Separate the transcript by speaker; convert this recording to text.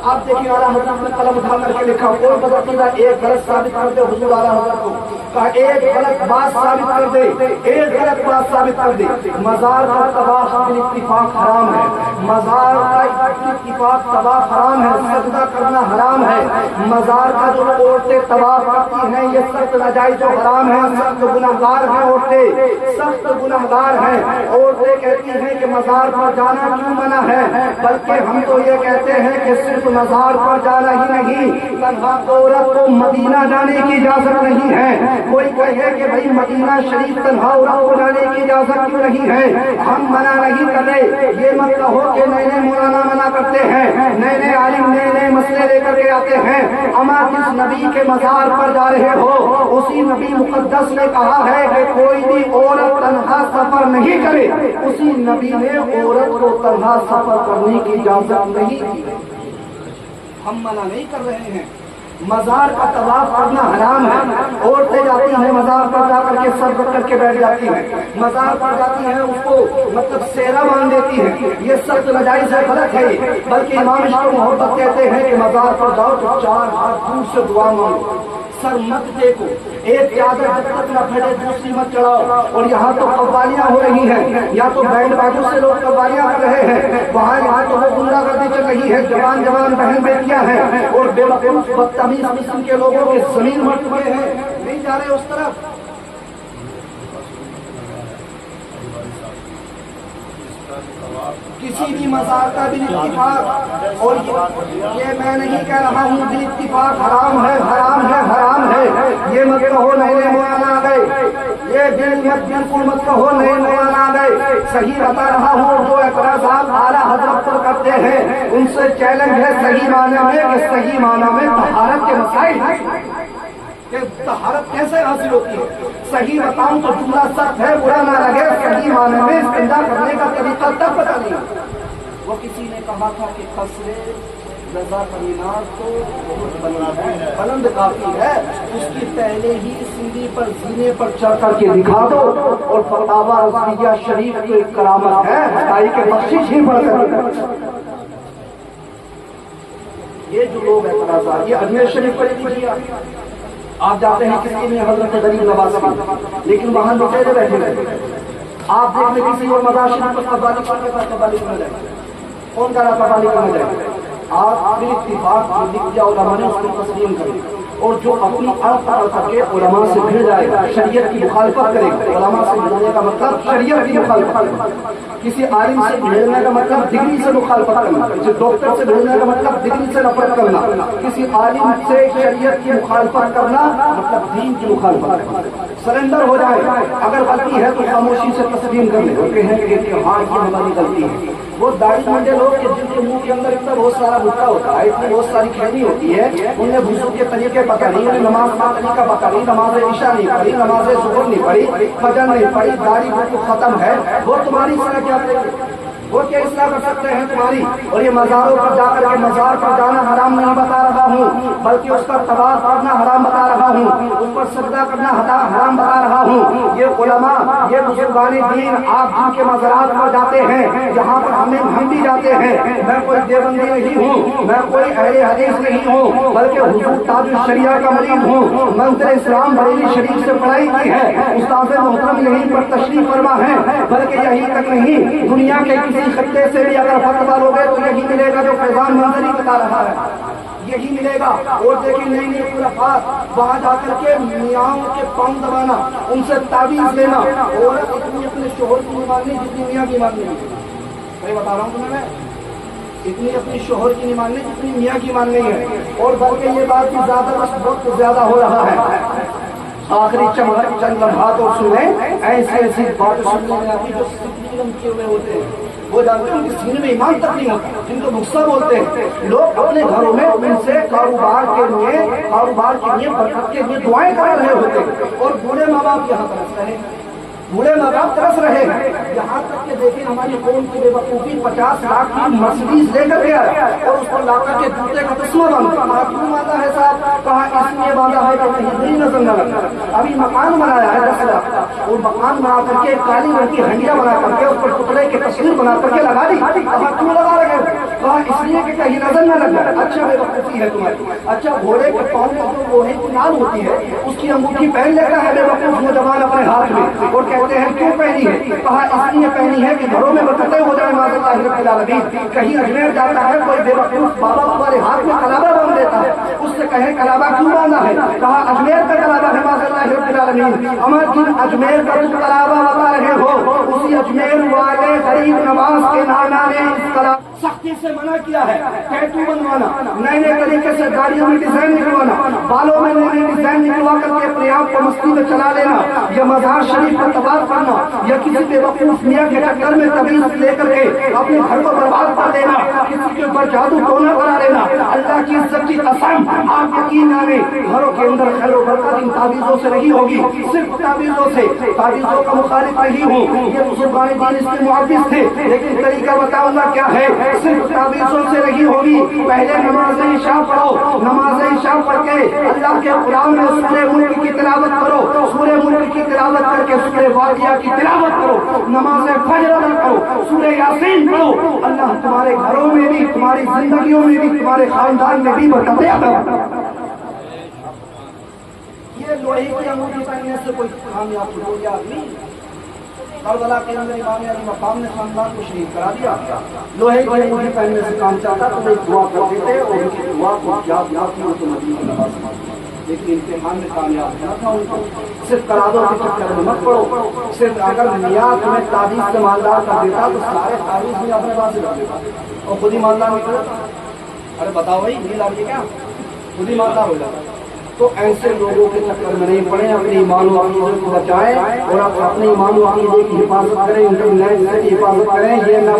Speaker 1: آپ دیکھیں اعلیٰ حضرت نے قلم اٹھا کر کے لکھا، کوئی بدعقیدہ ایک غلط ثابت کر دے حضور اعلیٰ حضرت کو، کہا ایک غلط بات ثابت کر دے، ایک غلط بات ثابت کر دے، مزار کا طواف بالاتفاق حرام ہے، مزار کا اتفاق طواف حرام ہے، سجدہ کرنا حرام ہے، مزار کا جو عورتیں طواف کرتی ہیں یہ سخت ناجائز و حرام ہے، سخت گناہگار ہیں عورتیں، سخت گناہگار ہیں۔ عورتیں کہتی ہیں کہ مزار پر جانا کیوں منع ہے، بلکہ ہم تو یہ کہتے ہیں کہ صرف مزار پر جانا ہی نہیں، تنہا عورت کو مدینہ جانے کی اجازت نہیں ہے۔ کوئی کہے کہ بھئی مدینہ شریف تنہا عورت کو جانے کی اجازت کیوں نہیں ہے، ہم منع نہیں کر رہے۔ یہ مت کہو کہ نئے نئے مولانا منع کرتے ہیں، نئے نئے عالم نئے نئے مسئلے لے کر کے آتے ہیں۔ اما جس نبی کے مزار پر جا رہے ہو اسی نبی مقدس نے کہا ہے کہ کوئی بھی عورت تنہا سفر نہیں کرے، اسی نبی نے عورت کو تنہا سفر کرنے کی اجازت نہیں دی۔ ہم منع نہیں کر رہے ہیں۔ مزار کا طواف کرنا حرام ہے، عورتیں جاتی ہیں مزار پر جا کر کے سر رکھ کر کے بیٹھ جاتی ہیں، مزار پر جاتی ہیں اس کو مطلب سیرا باندھ دیتی ہیں، یہ سخت ناجائز ہے، غلط ہے۔ بلکہ امام عشق و محبت کہتے ہیں کہ مزار پر جاؤ تو 4 ہاتھ دور سے دعا مانگو، سر مت دیکھو، ایک چادر جب تک نہ پھیلے دوسری مت چڑھاؤ۔ اور یہاں تو قوالیاں ہو رہی ہیں، یا تو بینڈ باجوں سے لوگ قوالیاں کر رہے ہیں، وہاں یہاں تو وہ غنڈہ گردی چل رہی ہے، جوان جوان بہن بیٹیاں ہیں اور بے وقوف بدتمیز قسم کے لوگوں کے زمین بھر چکے ہیں، نہیں جا رہے اس طرف۔ کسی بھی مزار کا بھی اتفاق، اور یہ میں نہیں کہہ رہا ہوں بھی اتفاق حرام ہے، حرام ہے، حرام ہے، یہ مت کہو نئے نئے مولانا آ گئے، یہ بالکل مت کہو نئے مولانا آ گئے۔ صحیح بتا رہا ہوں، جو اعتراضات اعلیٰ حضرت پر کرتے ہیں ان سے چیلنج ہے صحیح معنی میں کہ صحیح معنی میں طہارت کے مسائل ہیں کہ طہارت کیسے حاصل ہوتی ہے۔ صحیح بتاؤں تو جملہ سخت ہے، برا نہ لگے، صحیح معنی میں استنجا کرنے کا طریقہ تب پتہ نہیں۔ وہ کسی نے کہا تھا کہ قصر رضا کا مینار تو بہت بلند کافی ہے، اس کی پہلے ہی سیڑھی پر زینے پر چڑھ کر کے دکھا دو، اور فتاوی رضویہ شریف کی ایک کرامت ہے بتائی کہ بخشش ہی پڑھ کر۔ یہ جو لوگ اعتراضات، یہ اجمیر شریف پر کیجیے، آپ جاتے ہیں کسی میں حضرت غریب نواز کی، لیکن وہاں لٹیرے بیٹھے رہتے۔ آپ دیکھ لیں کسی اور مزار شریف پر قوالی کرنے کا قوالی کرنا جائے، کون کہہ رہا قوالی کرنا جائے؟ آپ بھی اتفاق لکھ دیا علماء نے اس کو تسلیم کرے، اور جو اپنی عرض پڑھ کر کے علماء سے بھیڑ جائے گا شریعت کی مخالفت کرے گا۔ علماء سے بھیڑنے کا مطلب شریعت کی مخالفت کرنا، کسی عالم سے بھیڑنے کا مطلب ڈگری سے مخالفت کرنا، کسی ڈاکٹر سے بھیڑنے کا مطلب ڈگری سے نفرت کرنا، کسی عالم سے شریعت کی مخالفت کرنا مطلب دین کی مخالفت کرنا۔ سرنڈر ہو جائے، اگر غلطی ہے تو خاموشی سے تسلیم کر لیں، کہیں کہ ہاں یہ ہماری غلطی ہے۔ وہ داڑھی منڈے لوگ کہ جن کے منہ کے اندر اتنا بہت سارا بھٹا ہوتا ہے، اتنی بہت ساری کھیلی ہوتی ہے، انہیں وضو کے طریقے پتہ نہیں، انہیں نماز کا طریقہ پتہ نہیں، نماز عشاء نہیں پڑھی، نماز ظہر نہیں پڑھی، فجر نہیں پڑھی، داڑھی بالکل ختم ہے، وہ تمہاری طرح کیا کرے گی؟ وہ کیا اصلاح کر سکتے ہیں تمہاری؟ اور یہ مزاروں پر جا کر کے مزار پر جانا حرام نہیں بتا رہا ہوں، بلکہ اس کا طواف کرنا حرام بتا رہا ہوں، اس پر سجدہ کرنا حرام بتا رہا ہوں۔ یہ علماء، یہ بزرگان دین، آپ جن کے مزارات پر جاتے ہیں، جہاں پر ہم بھی جاتے ہیں، میں کوئی دیوبندی نہیں ہوں، میں کوئی اہل حدیث نہیں ہوں، بلکہ حضور تاج الشریعہ کا مرید ہوں، منظر اسلام بریلی شریف سے پڑھائی کی ہے، استاد محترم یہیں پر تشریف فرما ہے، بلکہ یہی تک نہیں، دنیا کے کسی خطے سے بھی اگر فتویٰ لوگے تو یہی ملے گا جو فیضان منظری بتا رہا ہے، یہی ملے گا۔ اور دیکھیں نئی نئی خرافات، وہاں جا کر کے میاں کے پاؤں دبانا، ان سے تعویذ لینا، اور اتنی اپنے شوہر کی نہیں ماننی جتنی میاں کی ماننی ہے۔ میں بتا رہا ہوں تمہیں، میں اتنی اپنی شوہر کی نہیں ماننی جتنی میاں کی ماننی ہے، اور بلکہ یہ بات بھی زیادہ وقت زیادہ ہو رہا ہے۔ آخری چند لمحات اور سنیں، ایسی ایسی بات سننے میں آتی جو سکرین کیے ہوئے ہوتے ہیں، وہ جانتے ہیں ان کے سینے میں ایمان تک نہیں ہوتا، جن کو غصہ بولتے ہیں لوگ اپنے گھروں میں ان سے کاروبار کے لیے برکت کے لیے دعائیں کر رہے ہوتے ہیں، اور بوڑھے ماں باپ یہاں ترس رہے ہیں، بوڑھے ماں باپ ترس رہے ہیں، یہاں تک کہ دیکھیں ہماری قوم کی بے وقوفی 50 لاکھ کی مرسیڈیز لے کر گیا اور اس پر لا کر کے جوتے کا تسمہ باندھا، کیوں باندھا ہے صاحب؟ کہا اس لیے باندھا ہے کہ کہیں دل نظر نہ لگتا۔ ابھی مکان بنایا ہے 10 لاکھ کا، اور مکان بنا کر کے کالی رنگ کی ہنڈیاں بنا کر کے اس پر پتلے کی تصویر بنا کر کے لگا دی، کہا کیوں لگا رہے ہیں؟ کہا اس لیے کہ کہیں نظر نہ لگ جائے. اچھا بے وقوفی ہے تمہاری. اچھا گھوڑے کے پاؤں میں جو لوہے کی نال ہوتی ہے اس کی انگوٹھی پہن لیتا ہے بے وقوف نوجوان اپنے ہاتھ میں, اور کہتے ہیں کیوں پہنی ہے؟ کہا اس لیے پہنی ہے کہ گھروں میں برکتیں ہو جائیں معاذ اللہ رب العالمین. کہیں اجمیر جاتا ہے کوئی بے وقوف بابا تمہارے ہاتھ میں کلابہ باندھ دیتا ہے, اس سے کہیں کلابہ کیوں باندھا ہے؟ کہا اجمیر کا کلابہ ہے معاذ اللہ رب العالمین. اما جن اجمیر کا تم کلابہ بتا رہے ہو اسی اجمیر والے غریب نواز کے نانا نے اس کلابہ سختی سے منع کیا ہے. ٹیٹو بنوانا, نئے نئے طریقے سے گاڑیوں میں ڈیزائن نکلوانا, بالوں میں نئے نئے ڈیزائن نکلوا کر کے اپنے آپ کو مستی میں چلا لینا, یا مزار شریف کا طواف کرنا, یا کسی بے وقوف میاں کے چکر میں تعویذ لے کر کے اپنے گھر کو برباد کر دینا, کسی کے اوپر جادو ٹونا کرا لینا. اللہ کی عزت کی قسم آپ یقین جانیں گھروں کے اندر خیر و برکت ان تعویذوں سے نہیں ہوگی, صرف تعویذوں سے. تعویذوں کا مخالف نہیں ہوں, یہ بزرگان دین اس کے محافظ تھے, لیکن طریقہ بتاؤں گا کیا ہے. صرف تعویذوں سے نہیں ہوگی. پہلے نماز عشاء پڑھو, نماز عشاء پڑھ کے اللہ کے قرآن میں سورہ ملک کی تلاوت کرو, سورہ ملک کی تلاوت کر کے سورہ واقعہ کی تلاوت کرو, نماز فجر ادا کرو, سورہ یاسین پڑھو. اللہ تمہارے گھروں میں بھی, تمہاری زندگیوں میں بھی, تمہارے خاندان میں بھی برکتیں عطا فرمائے. یہ لوہے کی انگوٹھی پہننے سے کوئی کامیاب ہو گیا نہیں. کربلا کے اندر امام علی مقام نے خاندان کو شہید کرا دیا. لوہے کی انگوٹھی پہننے سے کام چاہتا تو وہ دعا کرتے تھے, اور ان کی دعا کو یاد آتی ہو تو مدینہ نواز سمجھتے, لیکن امتحان میں کامیاب نہ تھا ان کو. صرف قراروں کے چکر میں مت پڑو. صرف اگر میاں تمہیں تعویذ سے مالدار کر دیتا تو سارے تعویذ بھی اپنے پاس رکھ دیتا اور خود ہی مالدار نکلتا. ارے بتاؤ بھائی نیند آ رہی ہے کیا؟ خود ہی مالدار ہو جاتا. تو ایسے لوگوں کے چکر میں نہیں پڑے, اپنے ایمان و عقیدے کو بچائیں اور اپنے ایمان و عقیدے کی حفاظت کریں, انٹرنیٹ کی حفاظت کریں. یہ نہ